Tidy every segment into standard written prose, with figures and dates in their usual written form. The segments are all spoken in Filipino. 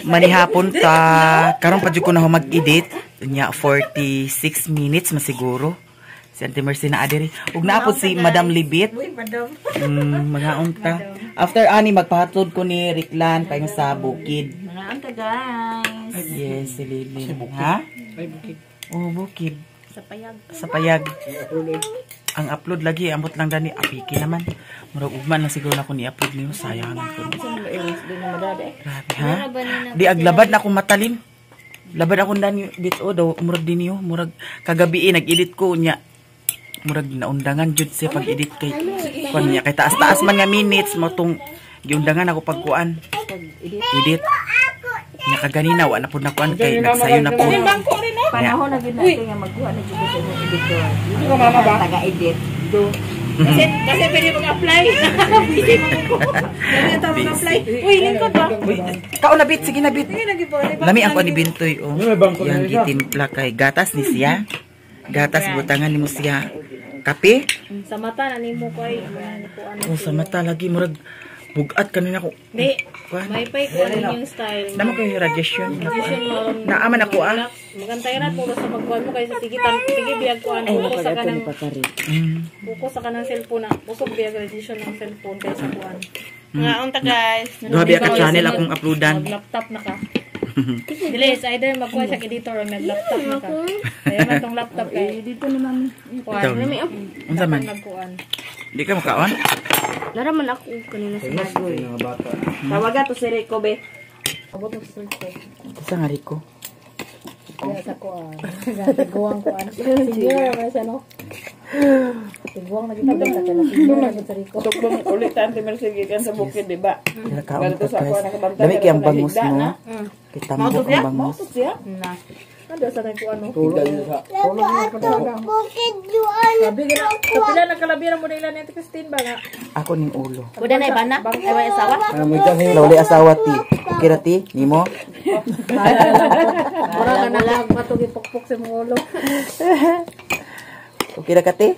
Manihapon ta. Karon pa jud ko na mag-edit. Nya 46 minutes masiguro. Si Auntie Mercy na adiri. Ug naapod si Madam Libit. Uy, madam. Mga unta. After ani magpahatod ko ni Riklan paing sa bukid. Mga unta, guys. Yes, si Lilin. Ha? Ay, bukid. Oh, bukid. Sa payag. Sa payag. Ang upload lagi, ambot lang gani. Apiki naman. Murag ugman lang siguro na ako ni-upload niyo. Sayang lang ko. Grabe, ha? Di aglabad na akong matalim. Labad ako na bito daw. Murag din niyo. Murag kagabi nag-edit ko niya. Murag naundangan jud siya pag-edit kay kon niya. Kay taas-taas man nga minutes. Matong giundangan ako pagkuan. Edit. Nya kaganina wa na pud na kuan kay nagsayo na po. Panahon na gid natin nga magkuha na jud sa imong editor. Hindi ko mama ba taga-edit. Kasi pwede mag-apply. Pwede mag-apply. Uy, lingkod ba? Kao na bit, sige na bit. Lami ako ni Bintoy oh. Yang gitimpla kay gatas ni siya. Gatas butangan nimo siya. Kape? Sa mata na nimo ko ay Oh, sa mata lagi murag bugat kanina ko. Di, may pay ko yung style. Naman ko yung radiation. Naaman ako ah. Magantay na po sa pagkuhan mo kaysa sige biyag ko buko sa kanang buko sa kanang cellphone na busog biyag radiation ng cellphone kaysa kuan. Nga unta guys. Duha biya ka channel akong uploadan. Laptop na ka. Dili, either magkuha sa editor o nag-laptop na ka. Kaya man tong laptop kay dito ni mami. Kuan. Unsa man? Di ka makaon? Lara man ako kanina sa bagoy. Tawaga to si Rico be. Abot to si Rico. Sa nga Rico. Kaya sa ko Tiguang ko ano. Sige ra sa no. Tiguang na kita sa kanila. Sige sa Rico. Tuklong ulit Auntie Mercy gikan sa bukid, di ba? Nakaon ka guys. Dami kayang bangus mo. Kita mo ang bangus. Na. Ada sa ko ano. Bukid doon. Sabi gina, kapila nakalabira mo nila ni Christine ba nga? Ako ning ulo. Kuda na iba na? Ewa asawa? Lawli asawa ti. Okay ra ti? Nimo? Mura ka na lang patugi pukpuk sa mong ulo. Okay ra ka ti?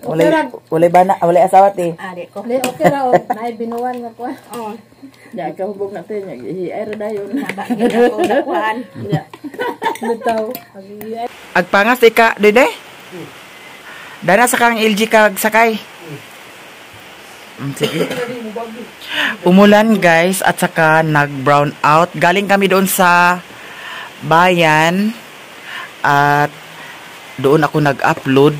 Walay bana, walay asawa ti. Ade ko. Di okay ra o. Nay binuwan nga ko. Oo. Ya ka hubog natin ya hiay ra dayon. Ako nakuan. Ya. Bitaw. Agpangas ika, dede? Dana sa kang LG kag sakay. Sige. Umulan guys at saka nag-brown out. Galing kami doon sa bayan at doon ako nag-upload.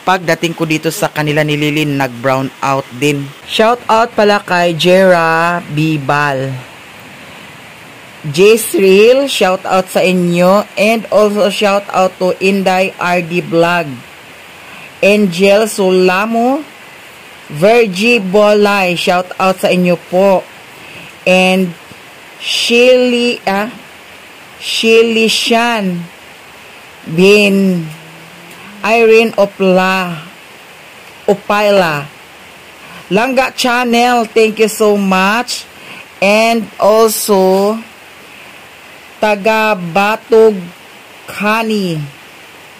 Pagdating ko dito sa kanila ni Lilin, nag-brown out din. Shout out pala kay Jera Bibal. J-Sril, shout out sa inyo. And also shout out to Inday RD Vlog. Angel Solamo. Virgie Bolay, shout out sa inyo po. And Shelly Shan Bin Irene Opila Langga Channel, thank you so much. And also Taga Batog Kani,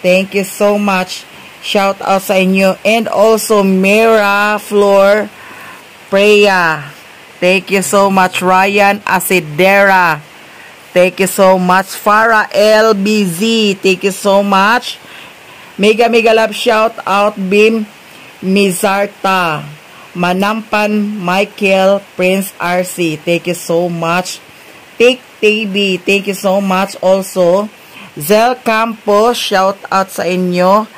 thank you so much. Shout out sa inyo. And also Mira Flor Preya, thank you so much. Ryan Asidera, thank you so much. Farah LBZ, thank you so much. Mega love shout out Bim Mizarta, Manampan Michael, Prince RC, thank you so much. Tik TV, thank you so much also. Zel Campos, shout out sa inyo.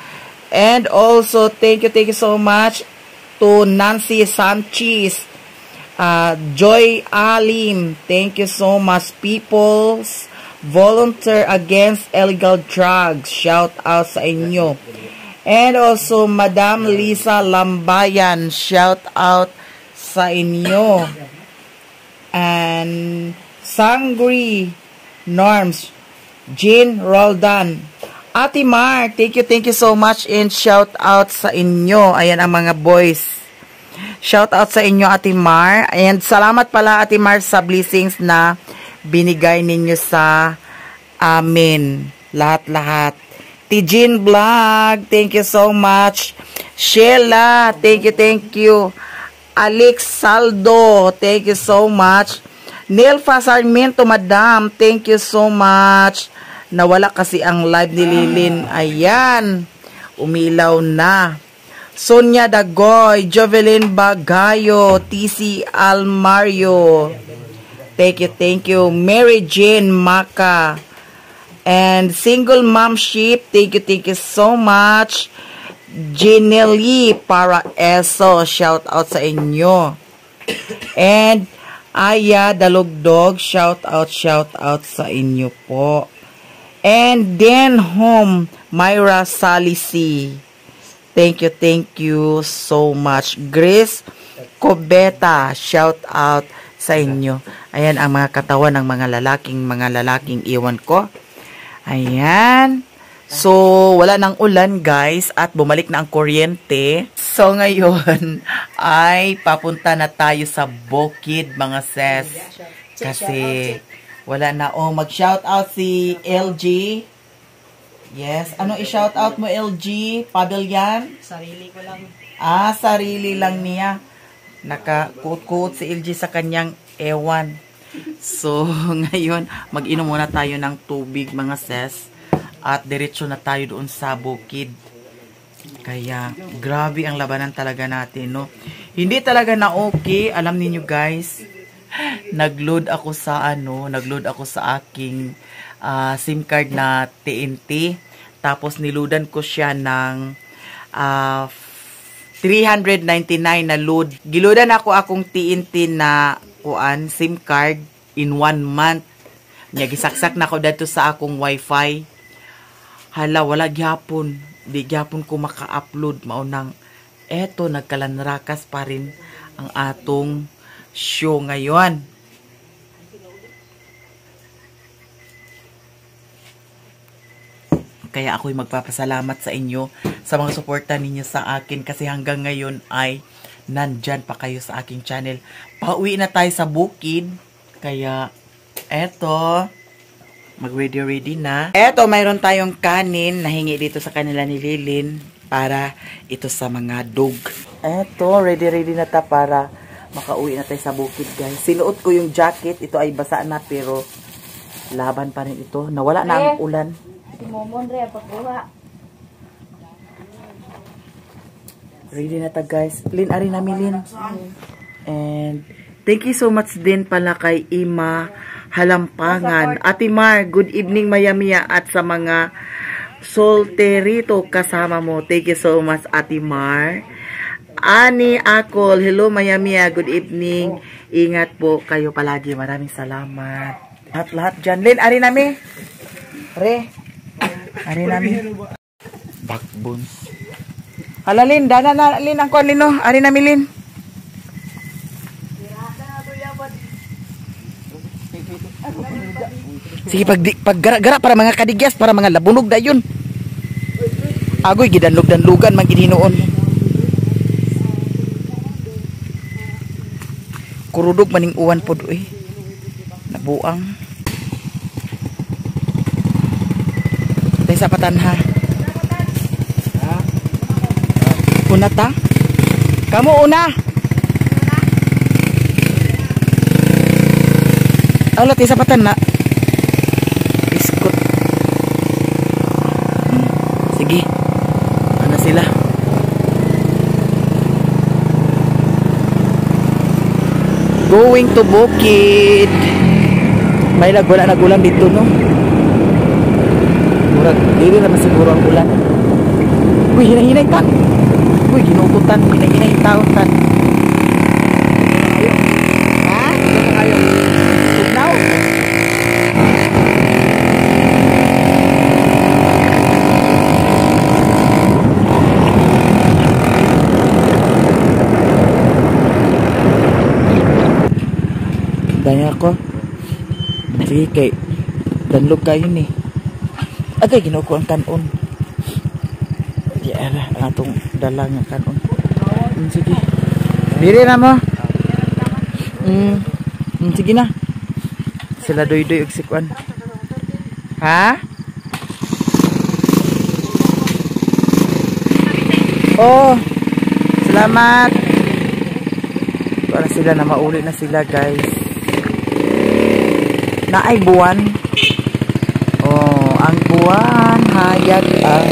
And also thank you so much to Nancy Sanchez, Joy Alim, thank you so much. People's Volunteer Against Illegal Drugs, shout out sa inyo. And also Madam Lisa Lambayan, shout out sa inyo. And Sangri Norms, Jean Roldan, Ate Mar, thank you so much and shout out sa inyo. Ayan ang mga boys. Shout out sa inyo Ate Mar. And salamat pala Ate Mar sa blessings na binigay ninyo sa amin. Lahat-lahat. Tijin Vlog, thank you so much. Sheila, thank you. Alex Saldo, thank you so much. Nelfa Sarmiento, madam. Thank you so much. Nawala kasi ang live ni Lilin. Ayan. Umilaw na. Sonia Dagoy, Jovelyn Bagayo, TC Almario. Thank you. Mary Jane Maka. And Single Mom Sheep, thank you so much. Ginelli para eso, shout out sa inyo. And Aya Dalugdog, shout out sa inyo po. And then home, Myra Salisi. Thank you so much. Grace Cobeta, shout out sa inyo. Ayan ang mga katawan ng mga lalaking iwan ko. Ayan. So, wala nang ulan guys at bumalik na ang kuryente. So, ngayon ay papunta na tayo sa bukid mga sis. Kasi wala na. Oh, mag-shoutout si LG. Yes. Ano i-shoutout mo LG? Pavilion? Sarili ko lang. Ah, sarili lang niya. Naka-quote si LG sa kanyang ewan. So, ngayon, mag-inom muna tayo ng tubig mga sis. At diretso na tayo doon sa bukid. Kaya, grabe ang labanan talaga natin, no? Hindi talaga na okay. Alam niyo guys, nag-load ako sa aking SIM card na TNT. Tapos, niloadan ko siya ng 399 na load. Giloadan ako akong TNT na SIM card in 1 month. Gisaksak na ko dito sa akong wifi. Hala, wala gyapon. Di gyapon ko maka-upload. Maunang, eto, nagkalanrakas pa rin ang atong show ngayon. Kaya ako'y magpapasalamat sa inyo sa mga suporta ninyo sa akin kasi hanggang ngayon ay nandyan pa kayo sa aking channel. Pauwi na tayo sa bukid. Kaya, eto, mag-ready na. Eto, mayroon tayong kanin na hingi dito sa kanila ni Lilin para ito sa mga dog. Eto, ready na ta para makauwi na tayo sa bukid guys. Sinuot ko yung jacket. Ito ay basa na pero laban pa rin ito. Nawala na ang ulan. Momon re pagkuha. Ready na ta guys. Lin, ari na Lin. And thank you so much din pala kay Ima Halampangan. Ate Mar, good evening Mayamia at sa mga solterito kasama mo. Thank you so much Ate Mar. Ani Akol, hello Mayamia, good evening. Ingat po kayo palagi. Maraming salamat. Lahat dyan. Lin, ari nami. Ari nami. Backbones. Hala Lin, dana na Lin ang kon Lin no. Ari nami Lin. Sige, paggara-gara para mga kadigyas, para mga labunog da yun. Agoy, gidanlog-danlugan, magiginoon. Kurudog maning uwan po doon. Nabuang. Tayo sa patan ha. Una ta? Kamu una? Ala, tayo sa patan na. Biskot. Sige. Ano sila? Going to bukid. May wala nagulan dito, no? Murag, dili naman siguro ang ulan. Uy, hinay-hinay ka. Uy, ginututan. Hinay-hinay taon tan. Ha? Tugnaw? Danya ko. Sige kay danlog kayo ni. Agay ginuko ang kanon. Di ara ang atong dalang nga kanon. Sige. Diri na mo. Sige na. Sila doy-doy og sikwan. Ha? Oh. Salamat. Para sila na mauli na sila, guys. Naay buwan. Oh, ang buwan, hayag ang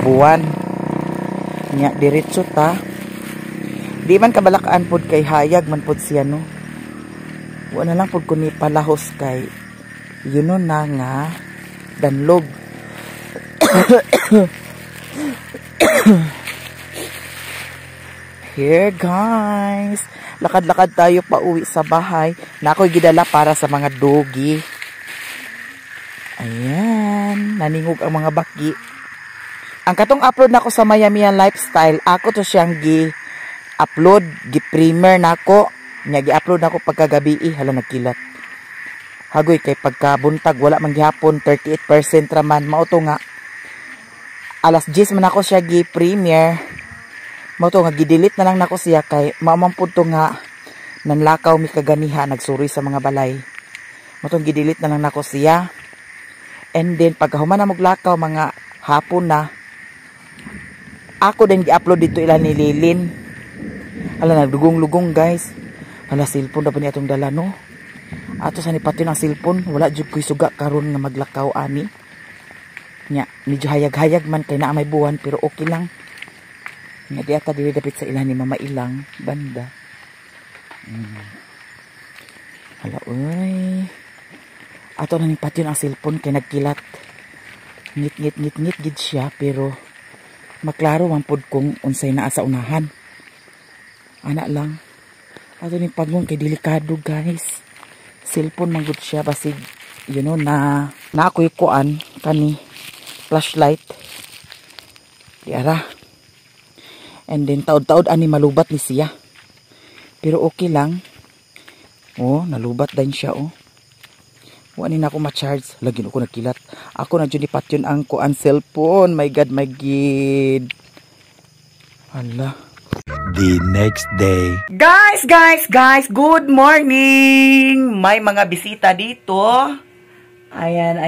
buwan. Nya diretso ta. Di man kabalakaan pod kay hayag man pod siya no. Wa na lang pod ko ni palahos kay yun no na nga danlog. Here guys, lakad-lakad tayo pa uwi sa bahay na ako'y gidala para sa mga dogi. Ayan, naningog ang mga baki. Ang katong upload nako sa Miami Lifestyle, ako to siyang gi-upload, gi-premiere nako, nya gi-upload nako pagkagabi, hala nagkilat. Hagoy kay pagkabuntag wala man gihapon 38% raman mao to nga. Alas 10 man ako siya gi-premiere. Mao to nga gi-delete na lang nako siya kay maamang pud to nga nanlakaw mi kaganiha nagsuri sa mga balay. Mao to gi-delete na lang nako siya. And then pagkahuman na moglakaw mga hapon na ako din gi-upload dito ila ni Lilin. Hala nagdugong-lugong guys. Hala cellphone na ba ni atong dala no? Ato sa nipatin ang cellphone, wala jud ko'y suga karon nga maglakaw ani. Nya, medyo hayag-hayag man kay naa may buwan pero okay lang. Nya di ata dili dapit sa ilan ni Mama Ilang banda. Hala oy. Ato na nipatin ang cellphone kay nagkilat. Ngit gid siya pero maklaro man pod kung unsay naa sa unahan. Ana lang. Ato ni pagmon kay delikado guys. Cellphone man gud siya basig you know na ako'y kuan kani flashlight diara. And then taod-taod ani malubat ni siya pero okay lang. Oh nalubat din siya oh. Wa ni nako ma-charge lagi ko nagkilat. Ako na jud patyon ang kuan cellphone. My god my gid. Hala. The next day. Guys, good morning! May mga bisita dito. Ayan.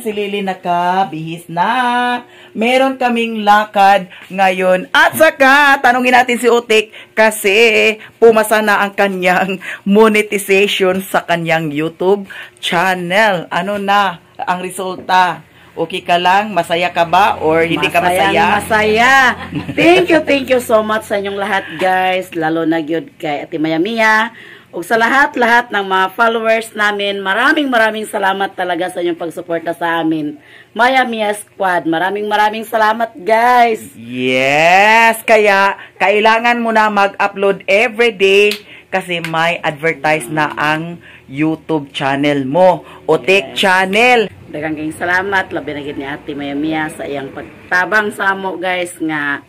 Si Lily nakabihis na. Meron kaming lakad ngayon. At saka, tanungin natin si Utik kasi pumasa na ang kanyang monetization sa kanyang YouTube channel. Ano na ang resulta? Okay ka lang? Masaya ka ba? Or hindi ka masaya? Masaya. Thank you so much sa inyong lahat, guys. Lalo na gyud kay Ate Mia. O sa lahat-lahat ng mga followers namin, maraming salamat talaga sa inyong pagsuporta sa amin. Mia Squad, maraming salamat, guys. Yes! Kaya, kailangan mo na mag-upload everyday kasi may advertise na ang YouTube channel mo. Utik channel. Daghang kayong salamat labi na gid ni Ate Mia sa iyang pagtabang sa amo guys nga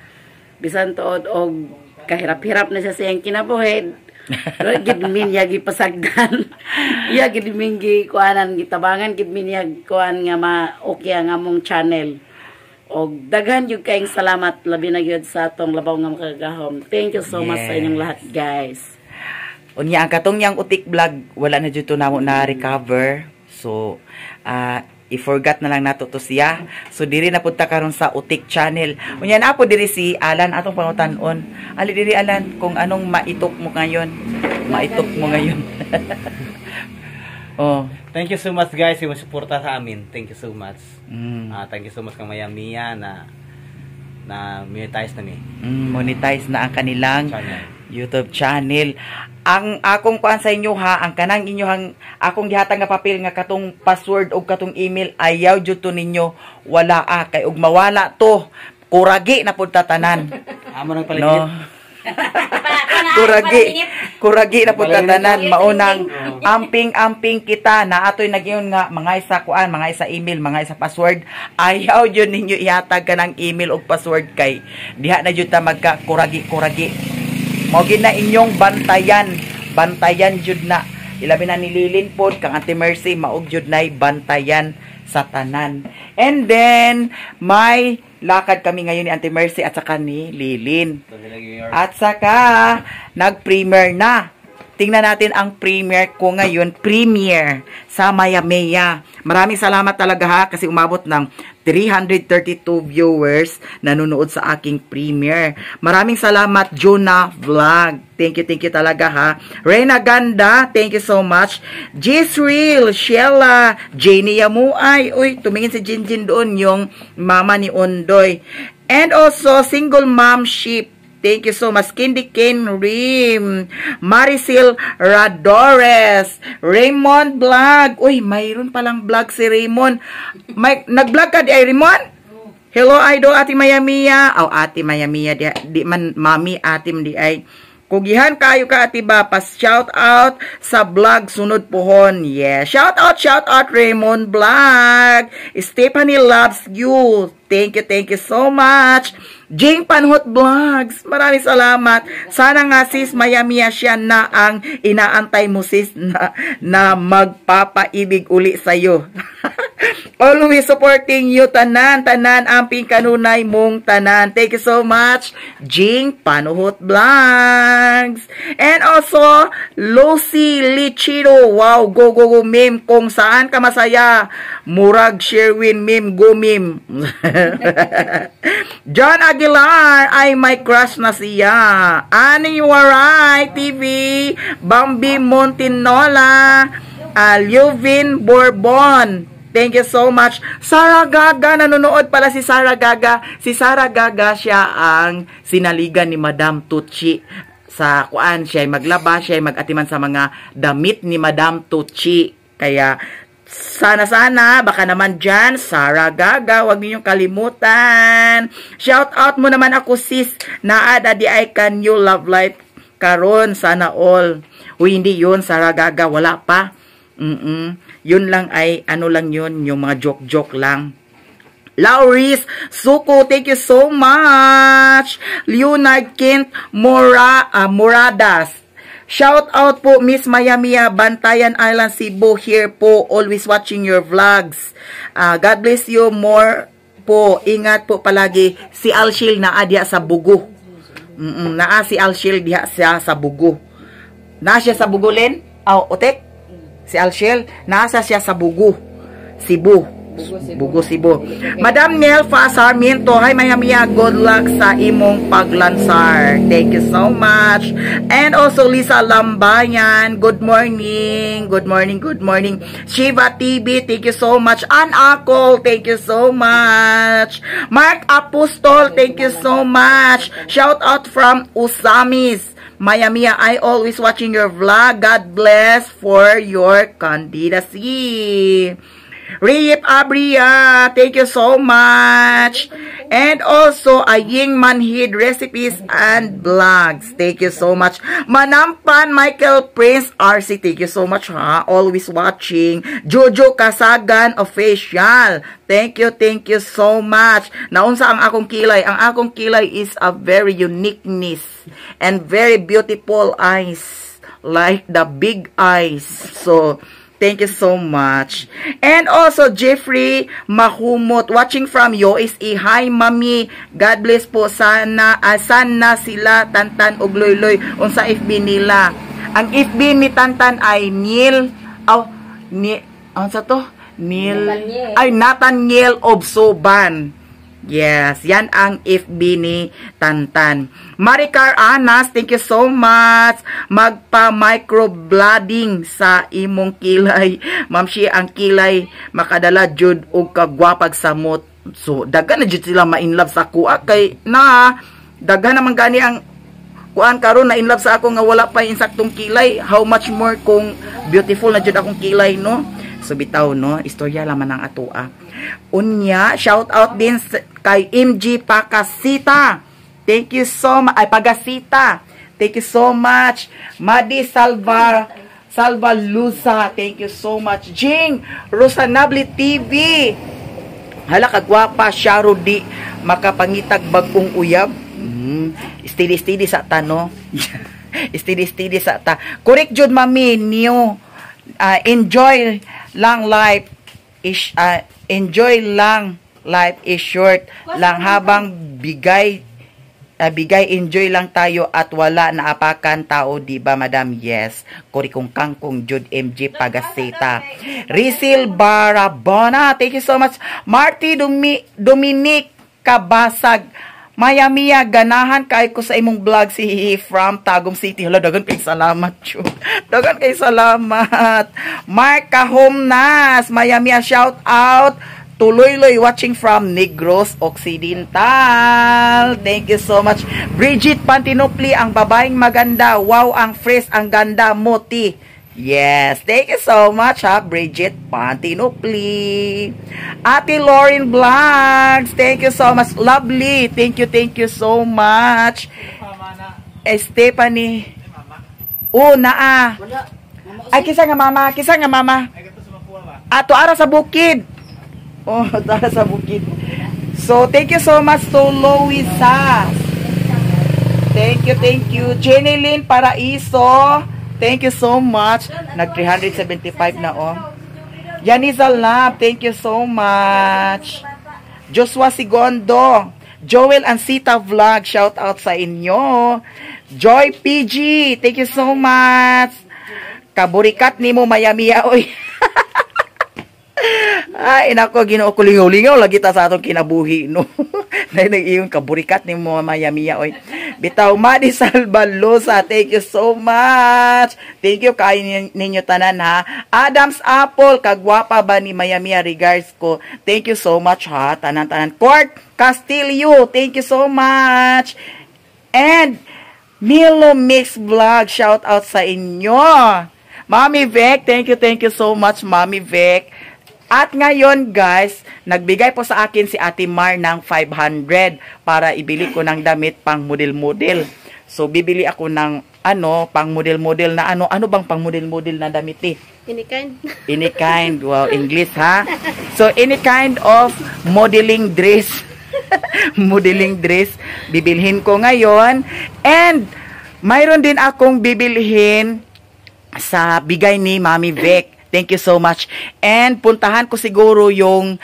bisan tuod og kahirap-hirap na siya sa iyang kinabuhi. Gid min ya gipasagdan. Iya gid min gi kuanan gitabangan gid min ya kuan nga ma-okay ang among channel. Og daghan jud kayong salamat labi na gyud sa atong labaw nga makagahom. Thank you so much sa inyong lahat guys. Unya ang katong yang Utik vlog wala na jud to namo na recover. So i-forgot na lang nato to siya. So diri na punta karon sa Utik channel. Unya na po diri si Alan atong pangutan-on. Ali diri Alan kung anong maitok mo ngayon. Maitok mo ngayon. Oh, thank you so much guys yung suporta sa amin. Thank you so much. Thank you so much kang Mia na monetize na ni. Monetize na ang kanilang YouTube channel. Ang akong kuan sa inyo ha, ang kanang inyohang akong gihatag nga papel nga katong password o katong email ayaw jud to ninyo wala kay ug mawala to kuragi na pud tatanan. Amo nang palit. No. kuragi na pud tatanan maunang amping kita na atoy nagyon nga mga isa kuan, mga isa email, mga isa password. Ayaw jud ninyo ihatag kanang email ug password kay diha na jud ta magka kuragi. Mao gid na inyong bantayan jud na ilabi na ni Lilin pod kang Ate Mercy maog jud nay bantayan sa tanan. And then may lakad kami ngayon ni Ate Mercy at saka ni Lilin. At saka nag-premiere na tingnan natin ang premiere ko ngayon. Premiere sa Maya Mea. Maraming salamat talaga ha kasi umabot ng 332 viewers nanonood sa aking premiere. Maraming salamat Jonah Vlog. Thank you talaga ha. Reyna Ganda, thank you so much. Jisril, Sheila, Jenny Yamuay. Uy, tumingin si Jinjin doon yung mama ni Ondoy. And also, Single Mom Sheep. Thank you so much. Candy Cane Rim. Maricel Radores. Raymond Vlog. Uy, mayroon palang vlog si Raymond. Nag-vlog ka di ay Raymond? Hello, idol, Ate Maya Mia. Oh, Ate Maya Mia. Di man, mami, ate di ay. Kugihan kayo ka, Ate Ba. Shout out sa vlog sunod pohon. Yeah. Shout out, Raymond Vlog. Stephanie loves you. Thank you so much. Jing Panhot Vlogs, maraming salamat. Sana nga sis, Maya-Mia siya na ang inaantay mo sis na magpapaibig uli sa'yo. Always supporting you, tanan, amping kanunay mong tanan. Thank you so much, Jing Panhot Vlogs. And also, Lucy Lichiro, wow, go, meme, kung saan ka masaya. Murag Sherwin, meme, go meme. John Aguilar, ay may crush na siya. Ani Waray TV, Bambi Montinola, Liuvin Bourbon. Thank you so much. Sarah Gaga, nanonood pala si Sarah Gaga. Si Sarah Gaga, siya ang sinaligan ni Madam Tucci. Sa kuan, siya ay maglaba, siya ay magatiman sa mga damit ni Madam Tucci. Kaya, sana, baka naman dyan, Sarah Gaga, huwag ninyong kalimutan. Shout out mo naman ako sis, naada di ay can you love life karon, sana all. Uy, hindi yun, Sarah Gaga, wala pa. Yun lang ay, ano lang yun, yung mga joke lang. Lauris Suko, thank you so much. Leonard Kent Moradas. Shout out po Miss Maya Mia, Bantayan Island, Cebu, here po, always watching your vlogs. God bless you more po. Ingat po palagi. Si Alshil naa diha sa Bugo. Naa si Alshil diha siya sa Bugo. Naa siya sa Bugo, Len? Otek? Si Alshil, nasa siya sa Bugo. Cebu. Bugo, Cebu. Madam Nelfa Sarmiento, hi Maya Mia, good luck sa imong paglansar. Thank you so much. And also Lisa Lambayan, good morning. Shiva TV, thank you so much. Ann Akol, thank you so much. Mark Apostol, thank you so much. Shout out from Usamis. Maya Mia, I always watching your vlog. God bless for your candidacy. Rip Abria, thank you so much. And also, Aying Manhid Recipes and Vlogs. Thank you so much. Manampan Michael Prince RC, thank you so much ha. Always watching. Jojo Kasagan Official. Thank you so much. Naunsa ang akong kilay? Ang akong kilay is a very uniqueness and very beautiful eyes. Like the big eyes. So, thank you so much. And also, Jeffrey Mahumot, watching from USA. Hi, Mami. God bless po. Sana sila Tantan og Loyloy unsa FB nila. Ang FB ni Tantan ay Nathaniel Obsoban. Yes, yan ang FB ni Tantan. Maricar Anas, thank you so much. Magpa-microblading sa imong kilay. Ma'am, siya ang kilay makadala jud og kagwapag samot. So, daghan na jud sila ma-inlove sa kuha kay na daghan naman gani ang kuan karon na inlove sa ako nga wala pa insaktong kilay. How much more kung beautiful na jud akong kilay, no? So, bitaw, no? Istorya laman ang atua. Unya, shout out din kay MG Pakasita. Thank you so much. Ay, Pagasita. Thank you so much. Madi Salva Lusa. Thank you so much. Jing Rosanable TV. Hala kagwapa siya Rudi. Makapangitag bagong uyab. Steady sa tano. Steady sa ta. Correct jud mami niyo. Enjoy lang life is short lang habang bigay tabigay, enjoy lang tayo at wala naapakan tao, di ba, madam? Yes. Kuri kong kangkong Jude MG Pagasita. Risil Barabona, thank you so much. Marty Dominic Kabasag, Maya Mia, ganahan kay ko sa imong vlog si from Tagum City. Hala, dagan kay salamat, Jude. Dagan kay salamat. Mark Kahomnas, Maya Mia, shout out. Tuloy-loy watching from Negros Occidental. Thank you so much. Bridget Pantinopli, ang babaeng maganda. Wow, ang fresh, ang ganda mo, ti. Yes, thank you so much, ha, Bridget Pantinopli. Ate Lauren Vlogs, thank you so much. Lovely, thank you so much. Stephanie. Oh, naa. Ay, kisa nga mama. Ato ara sa bukid. Oh, tara sa bukid. So, thank you so much to Louisa. Thank you. Jenny Lynn Paraiso. Thank you so much. Nag 375 na, oh. Yaniza Lab, thank you so much. Joshua Sigondo. Joel Ansita Vlog, shout out sa inyo. Joy PG, thank you so much. Kaburikat ni mo, Mayamiya, oy. Ay, nako, Ginoo ko, lingaw-lingaw lagi ta sa atong kinabuhi, no. Nag-iyong kaburikat ni mo, Mayamiya, oy. Bitaw, Madi Salbalosa, thank you so much. Thank you kayo ninyo tanan, ha. Adams Apple, kagwapa ba ni Mayamiya, regards ko. Thank you so much, ha. Tanan-tanan. Port Castillo, thank you so much. And Milo Mix Vlog, shout out sa inyo. Mami Vec, thank you so much, Mami Vec. At ngayon, guys, nagbigay po sa akin si Ate Mar ng 500 para ibili ko ng damit pang model-model. So, bibili ako ng pang model-model na ano bang pang model-model na damit, eh? Any kind. Wow, English, ha? So, any kind of modeling dress. Modeling dress. Bibilhin ko ngayon. And, mayroon din akong bibilhin sa bigay ni Mami Vec. Thank you so much. And puntahan ko siguro yung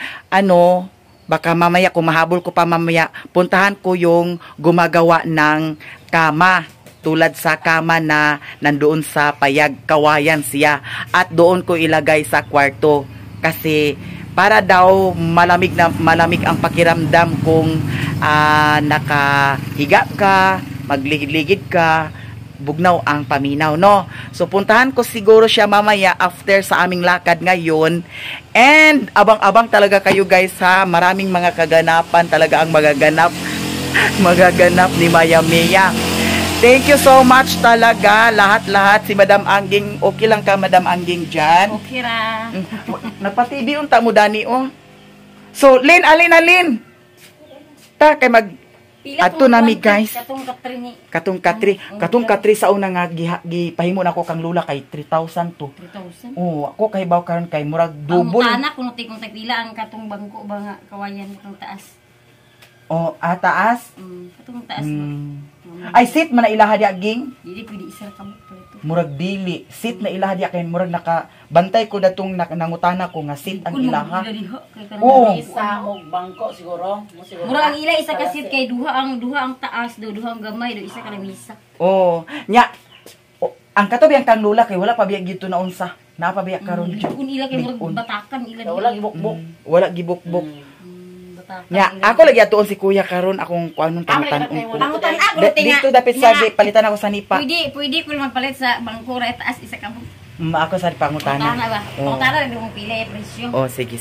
baka mamaya kung mahabol ko pa mamaya, puntahan ko yung gumagawa ng kama. Tulad sa kama na nandoon sa Payag Kawayan siya. At doon ko ilagay sa kwarto. Kasi para daw malamig ang pakiramdam kung nakahiga ka, magligid-ligid ka, bugnaw ang paminaw, no? So, puntahan ko siguro siya mamaya after sa aming lakad ngayon. And, abang-abang talaga kayo, guys, ha? Maraming mga kaganapan talaga ang magaganap ni Maya Mia. Thank you so much talaga, lahat-lahat. Si Madam Angging, okay lang ka, Madam Angging, dyan? Okay ra. Napatibi yung tamo, Dani, oh. So, Lin, alin. Ta, kay ato nami, guys. Katong Katri sa una nga gipahimo na ko kang lula kay 3,000 to. 3,000? Oo, ako kay baw karon kay murag double. Ang tanak kuno tikong tagpila ang katong bangko ba nga kawayan katong taas. Oh, taas? Katong taas. Ay, sit man na ilaha diya, ging? Dili pwede isa ka mo palito. Murag dili. Sit na ilaha diya kay murag nakabantay ko datong nangutana ko nga sit ang ilaha. Oo. Isa og bangko siguro. Murag ang ila isa ka sit kay duha ang taas duha ang gamay do isa ka lamisa. Oo. Nya ang katubi ang kang lula kay wala pa biya gito na unsa. Napabiya karon jud. Kun ila kay murag batakan ila. Wala gibukbok. Wala gibukbok. Nya, ako lagi atuon si Kuya karon akong kuanon tangutan. Tangutan ako dito dapat sa palitan ako sa nipa. Pwede ko magpalit sa bangko ra taas isa ka. Ako sa pangutana. Pangutana rin mo pila presyo. Oh, sige.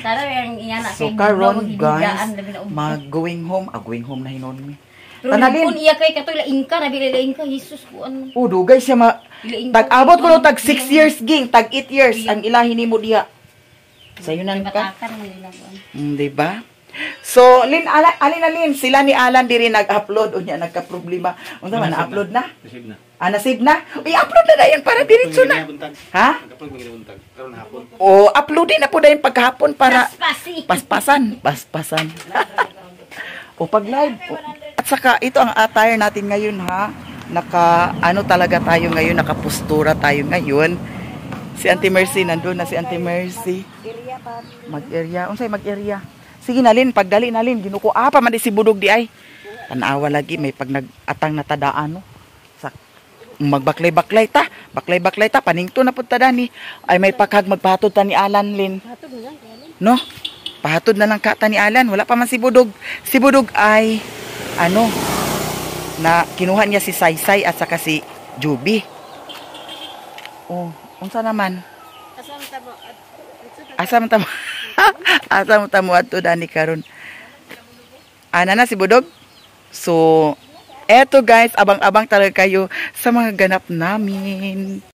Sara ang iyana kay. So karon, guys, going home na hinon mi. Tanalin kun iya kay katoy la ingka na bila ingka Jesus ko ano. Dugay siya tag-abot ko no tag 6 years ging, tag 8 years ang ilahi nimo diha. Sayo nang ka. Diba? So, Alin, sila ni Alan diri nag-upload o niya nagka-problema. Unsa man na-upload na? Nasib na. Nasib na? I-upload na yan para diretso na. Ha? Nag-upload mo ginabuntag. Karon hapon. Uploadin na po dayon paghapon para paspasan. Pag-live. At saka ito ang attire natin ngayon, ha. Talaga tayo ngayon, nakapustura tayo ngayon. Si Auntie Mercy, nandun na si Auntie Mercy. Mag-area. Unsay mag-area? Sige na, Lin. Pagdali na, Lin. Ginuko. Pa man di si Budog di ay. Tanawa lagi may pag nag-atang na tadaan no. Sa magbaklay-baklay ta, baklay-baklay ta paningto na pud tada ni ay may paghag magpahatod ta ni Alan Lin. No? Pahatod na lang ka ta ni Alan, wala pa man si Budog. Si Budog ay ano na kinuha niya si Saysay at saka si Juby. Oh, unsa naman? Asam tamo. Asam tamo adto dani karon. Ana na si Budog. So, eto guys, abang-abang talaga kayo sa mga ganap namin.